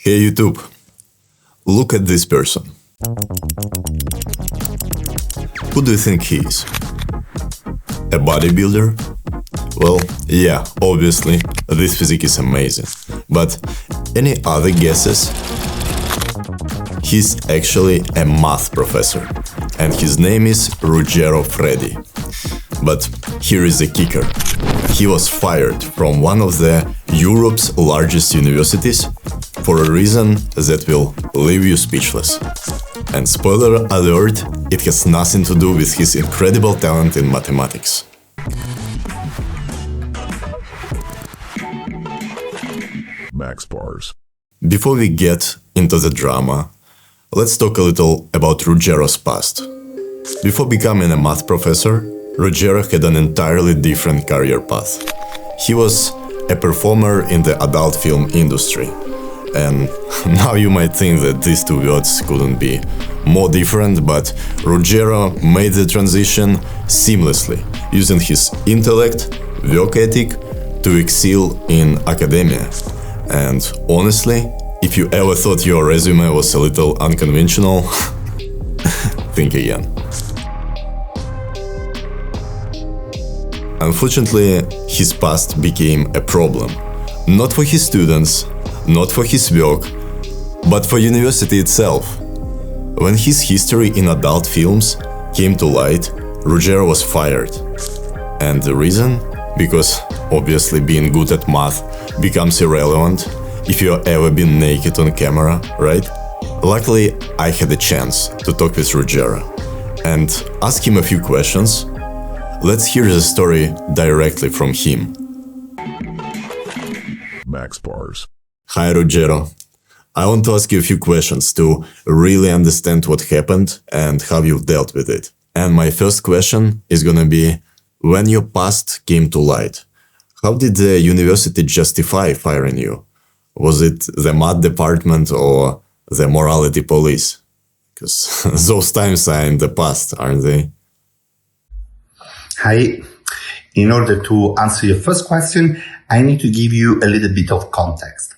Hey YouTube, look at this person. Who do you think he is? A bodybuilder? Well, yeah, obviously, this physique is amazing. But any other guesses? He's actually a math professor, and his name is Ruggero Freddi. But here is the kicker. He was fired from one of Europe's largest universities for a reason that will leave you speechless. And spoiler alert, it has nothing to do with his incredible talent in mathematics. Max bars. Before we get into the drama, let's talk a little about Ruggero's past. Before becoming a math professor, Ruggero had an entirely different career path. He was a performer in the adult film industry. And now you might think that these two worlds couldn't be more different, but Ruggero made the transition seamlessly, using his intellect, work ethic, to excel in academia. And honestly, if you ever thought your resume was a little unconventional, think again. Unfortunately, his past became a problem. Not for his students, not for his work, but for university itself. When his history in adult films came to light, Ruggero was fired. And the reason? Because obviously being good at math becomes irrelevant if you've ever been naked on camera, right? Luckily, I had a chance to talk with Ruggero and ask him a few questions. Let's hear the story directly from him. Max bars. Hi Ruggero. I want to ask you a few questions to really understand what happened and how you've dealt with it. And my first question is gonna be, when your past came to light, how did the university justify firing you? Was it the math department or the morality police? Because those times are in the past, aren't they? Hi. In order to answer your first question, I need to give you a little bit of context.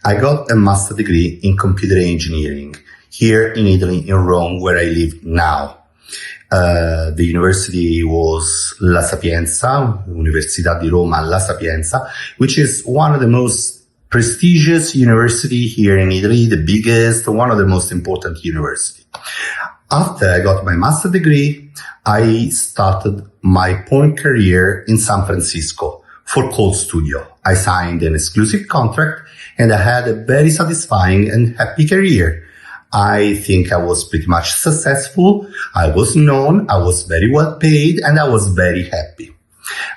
I got a master's degree in computer engineering here in Italy, in Rome, where I live now. The university was La Sapienza, Università di Roma La Sapienza, which is one of the most prestigious university here in Italy, the biggest, one of the most important university. After I got my master's degree, I started my porn career in San Francisco for Cold Studio. I signed an exclusive contract and I had a very satisfying and happy career. I think I was pretty much successful. I was known, I was very well paid, and I was very happy.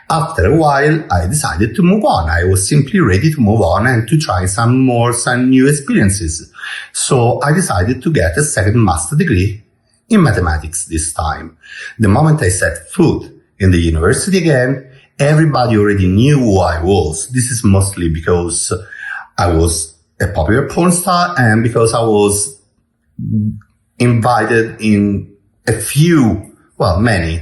After a while, I decided to move on. I was simply ready to move on and to try some new experiences. So I decided to get a second master's degree in mathematics this time. The moment I set foot in the university again, everybody already knew who I was. This is mostly because I was a popular porn star and because I was invited in a few, well, many,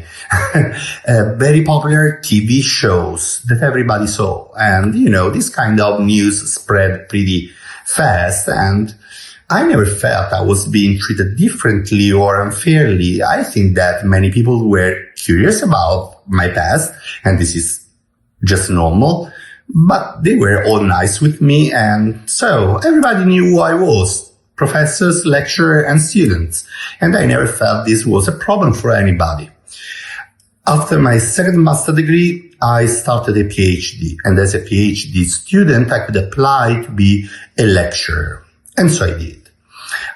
very popular TV shows that everybody saw. And, this kind of news spread pretty fast. And I never felt I was being treated differently or unfairly. I think that many people were curious about my past, and this is just normal, but they were all nice with me, and so everybody knew who I was, professors, lecturer, and students, and I never felt this was a problem for anybody. After my second master's degree, I started a PhD, and as a PhD student, I could apply to be a lecturer. And so I did.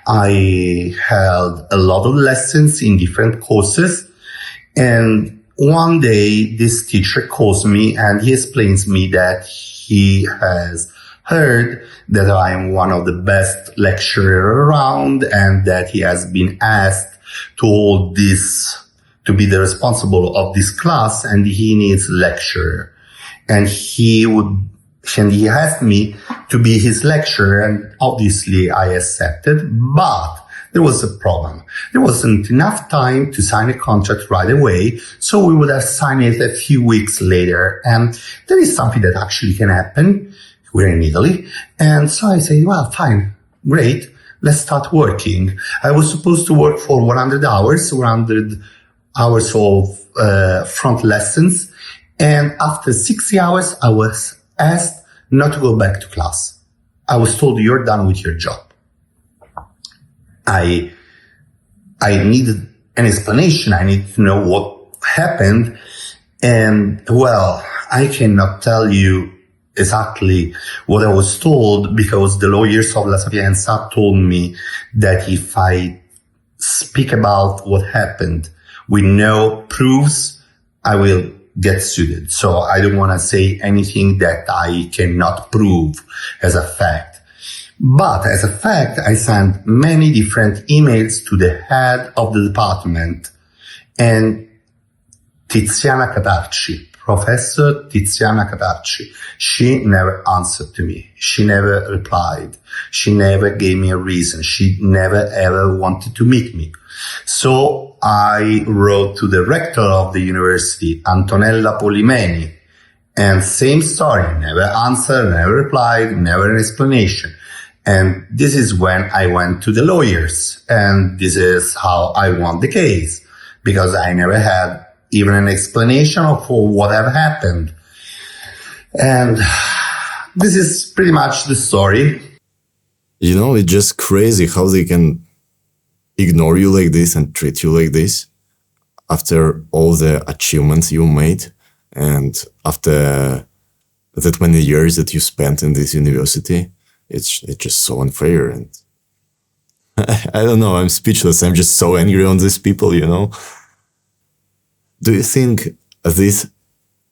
I held a lot of lessons in different courses, and one day this teacher calls me and he explains me that he has heard that I am one of the best lecturers around and that he has been asked to be the responsible of this class and he needs a lecturer. And he asked me to be his lecturer, and obviously I accepted, but there was a problem. There wasn't enough time to sign a contract right away, so we would have signed it a few weeks later. And there is something that actually can happen. We're in Italy. And so I say, well, fine, great. Let's start working. I was supposed to work for 100 hours, 100 hours of front lessons. And after 60 hours, I was asked not to go back to class. I was told, you're done with your job. I needed an explanation. I needed to know what happened. And well, I cannot tell you exactly what I was told, because the lawyers of La Sapienza told me that if I speak about what happened with no proofs, I will get sued. So I don't want to say anything that I cannot prove as a fact. But as a fact, I sent many different emails to the head of the department, and Tiziana Catarci, Professor Tiziana Catarci, she never answered to me. She never replied. She never gave me a reason. She never ever wanted to meet me. So I wrote to the rector of the university, Antonella Polimeni, and same story, never answered, never replied, never an explanation. And this is when I went to the lawyers, and this is how I won the case, because I never had even an explanation for whatever happened. And this is pretty much the story. You know, it's just crazy how they can ignore you like this and treat you like this after all the achievements you made and after that many years that you spent in this university. It's just so unfair, and I don't know, I'm speechless. I'm just so angry on these people, you know. Do you think this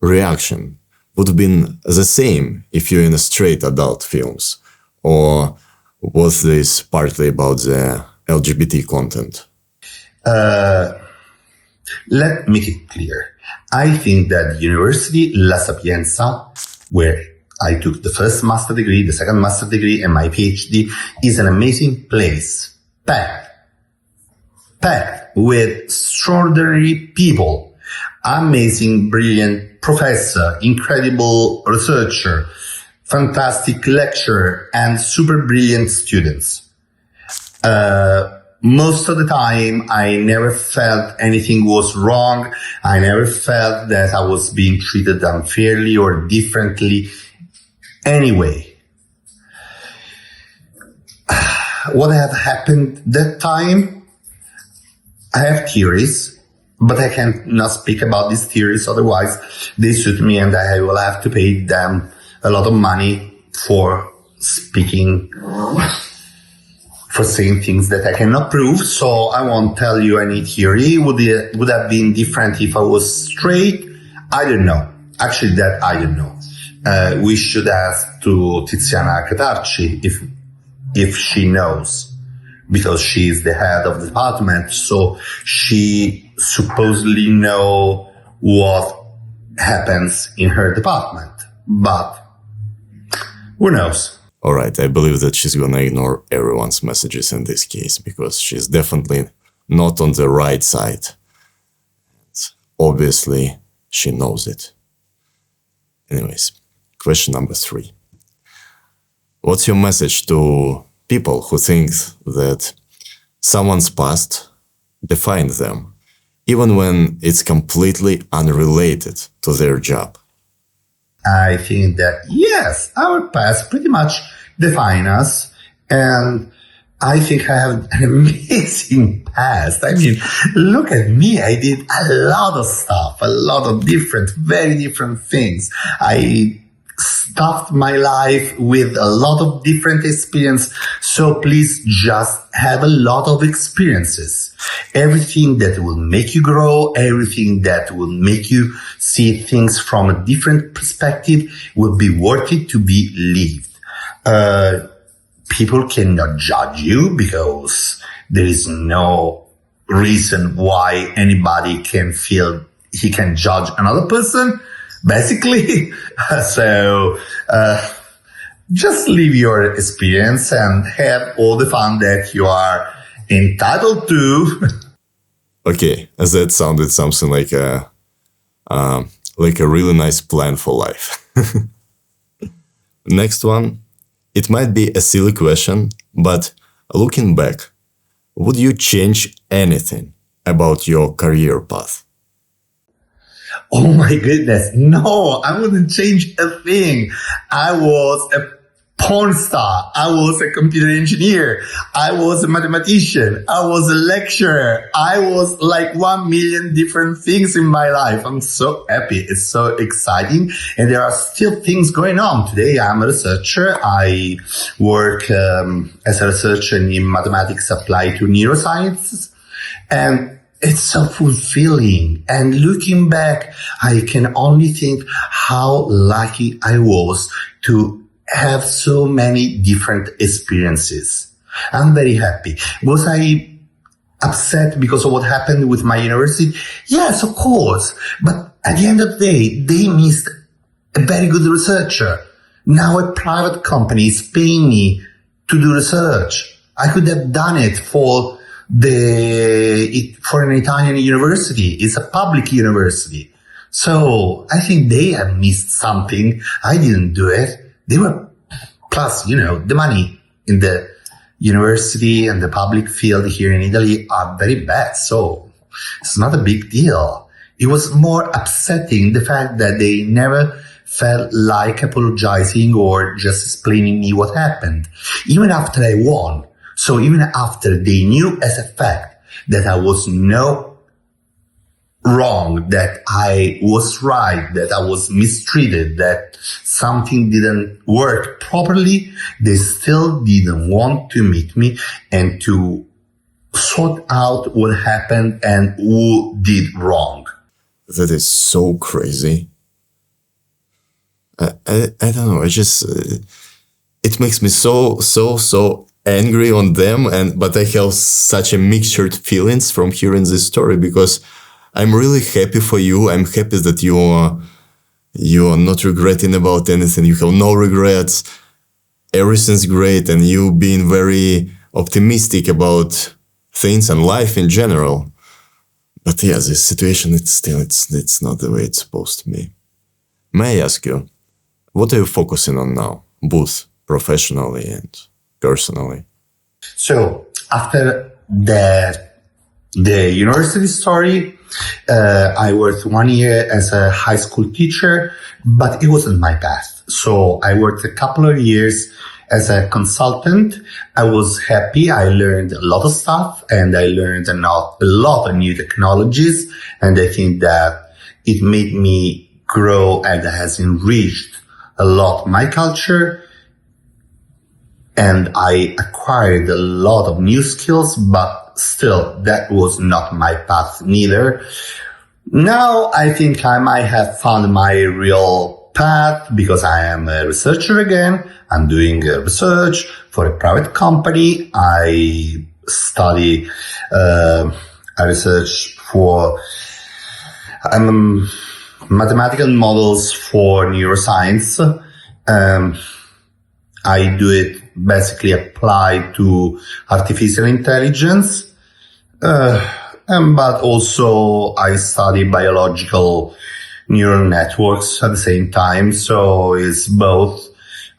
reaction would have been the same if you're in a straight adult films? Or was this partly about the LGBT content? Let me make it clear. I think that University La Sapienza, where I took the first master degree, the second master degree, and my PhD, is an amazing place. Packed with extraordinary people. Amazing, brilliant professor, incredible researcher, fantastic lecturer, and super brilliant students. Most of the time, I never felt anything was wrong. I never felt that I was being treated unfairly or differently. Anyway, what had happened that time, I have theories, but I cannot speak about these theories, otherwise they suit me and I will have to pay them a lot of money for speaking, for saying things that I cannot prove. So I won't tell you any theory. Would have been different if I was straight? I don't know. Actually, that I don't know. We should ask to Tiziana Catarci if she knows, because she is the head of the department, so she supposedly know what happens in her department. But who knows? All right, I believe that she's gonna ignore everyone's messages in this case, because she's definitely not on the right side. Obviously, she knows it. Anyways, question number 3. What's your message to people who think that someone's past defines them, even when it's completely unrelated to their job? I think that, yes, our past pretty much define us. And I think I have an amazing past. I mean, look at me. I did a lot of stuff, a lot of different, very different things. I stuffed my life with a lot of different experience. So please just have a lot of experiences. Everything that will make you grow, everything that will make you see things from a different perspective will be worth it to be lived. People cannot judge you because there is no reason why anybody can feel he can judge another person, basically. So just live your experience and have all the fun that you are entitled to. Okay, that sounded something like a really nice plan for life. Next one. It might be a silly question, but looking back, would you change anything about your career path? Oh my goodness. No, I wouldn't change a thing. I was a porn star. I was a computer engineer. I was a mathematician. I was a lecturer. I was like 1 million different things in my life. I'm so happy. It's so exciting. And there are still things going on. Today, I'm a researcher. I work as a researcher in mathematics applied to neuroscience. And it's so fulfilling. And looking back, I can only think how lucky I was to have so many different experiences. I'm very happy. Was I upset because of what happened with my university? Yes, of course. But at the end of the day, they missed a very good researcher. Now a private company is paying me to do research. I could have done it for an Italian university. It's a public university. So I think they have missed something. I didn't do it. They were, plus, the money in the university and the public field here in Italy are very bad. So it's not a big deal. It was more upsetting the fact that they never felt like apologizing or just explaining me what happened. Even after I won. So even after they knew as a fact that I was wrong, that I was right, that I was mistreated, that something didn't work properly, they still didn't want to meet me and to sort out what happened and who did wrong. That is so crazy. I don't know. It makes me so angry on them, but I have such a mixtured feelings from hearing this story, because I'm really happy for you. I'm happy that you are not regretting about anything. You have no regrets. Everything's great, and you being very optimistic about things and life in general. But yeah, this situation, it's not the way it's supposed to be. May I ask you, what are you focusing on now, both professionally and personally? So after the university story, I worked 1 year as a high school teacher, but it wasn't my path. So I worked a couple of years as a consultant. I was happy. I learned a lot of stuff, and I learned a lot of new technologies. And I think that it made me grow and has enriched a lot my culture. And I acquired a lot of new skills, but still, that was not my path neither. Now I think I might have found my real path, because I am a researcher again. I'm doing research for a private company. I study, I research for mathematical models for neuroscience. I do it basically applied to artificial intelligence. But also I study biological neural networks at the same time. So it's both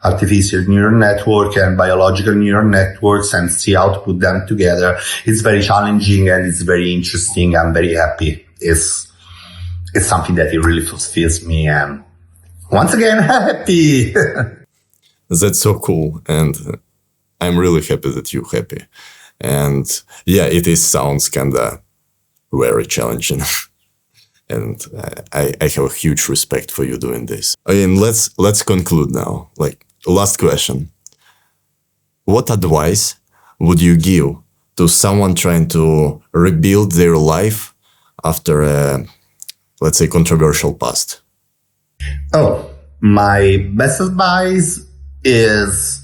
artificial neural network and biological neural networks, and see how to put them together. It's very challenging and it's very interesting. I'm very happy. It's something that it really fulfills me, and once again, happy. That's so cool, and I'm really happy that you're happy. And yeah, sounds kinda very challenging. And I have a huge respect for you doing this. And let's conclude now. Like, last question. What advice would you give to someone trying to rebuild their life after a, let's say, controversial past? Oh, my best advice is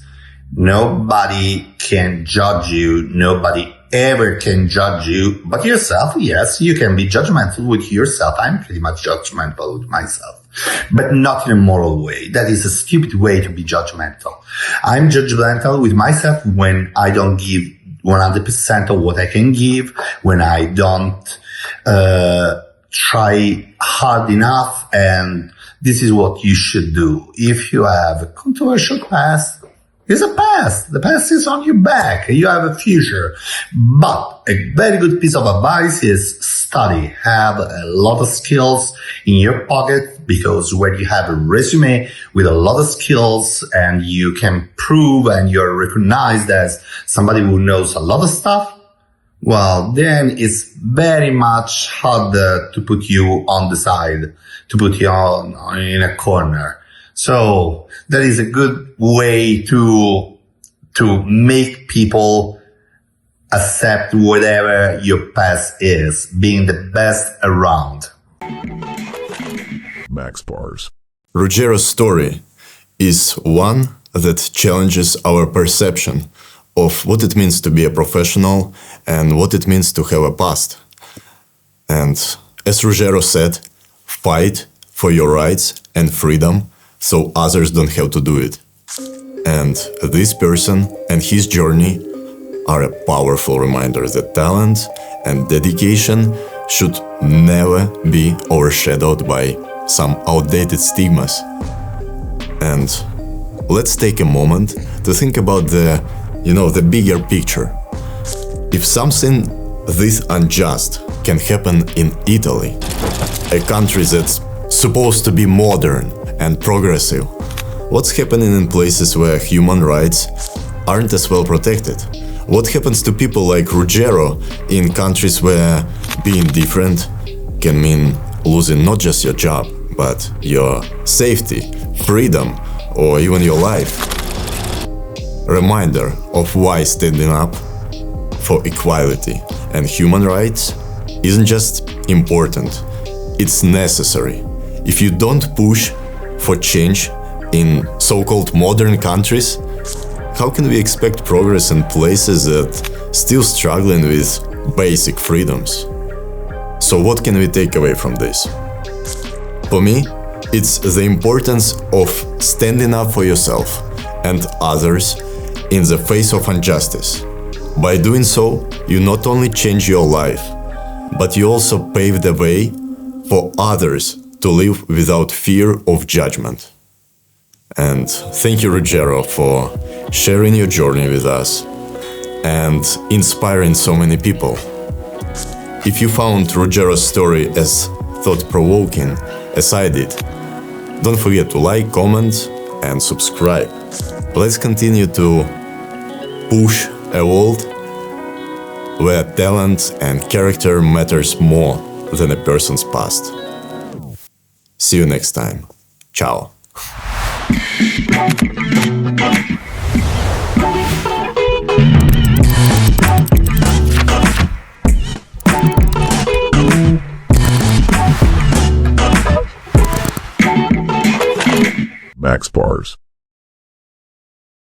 nobody can judge you. Nobody ever can judge you but yourself. Yes, you can be judgmental with yourself. I'm pretty much judgmental with myself, but not in a moral way. That is a stupid way to be judgmental. I'm judgmental with myself when I don't give 100% of what I can give, when I don't try hard enough. And this is what you should do. If you have a controversial past, It's a past. The past is on your back. You have a future. But a very good piece of advice is study. Have a lot of skills in your pocket, because when you have a resume with a lot of skills and you can prove and you're recognized as somebody who knows a lot of stuff, well, then it's very much harder to put you on the side, to put you on in a corner. So that is a good way to make people accept whatever your past is, being the best around. Max Bars. Ruggero's story is one that challenges our perception of what it means to be a professional and what it means to have a past. And as Ruggero said, fight for your rights and freedom so others don't have to do it. And this person and his journey are a powerful reminder that talent and dedication should never be overshadowed by some outdated stigmas. And let's take a moment to think about the bigger picture. If something this unjust can happen in Italy, a country that's supposed to be modern and progressive, what's happening in places where human rights aren't as well protected? What happens to people like Ruggero in countries where being different can mean losing not just your job, but your safety, freedom, or even your life? Reminder of why standing up for equality and human rights isn't just important, it's necessary. If you don't push for change in so-called modern countries, how can we expect progress in places that still struggling with basic freedoms? So what can we take away from this? For me, it's the importance of standing up for yourself and others in the face of injustice. By doing so, you not only change your life, but you also pave the way for others to live without fear of judgment. And thank you, Ruggero, for sharing your journey with us and inspiring so many people. If you found Ruggero's story as thought-provoking as I did, don't forget to like, comment, and subscribe. Let's continue to push a world where talent and character matters more than a person's past. See you next time. Ciao. Max Bars.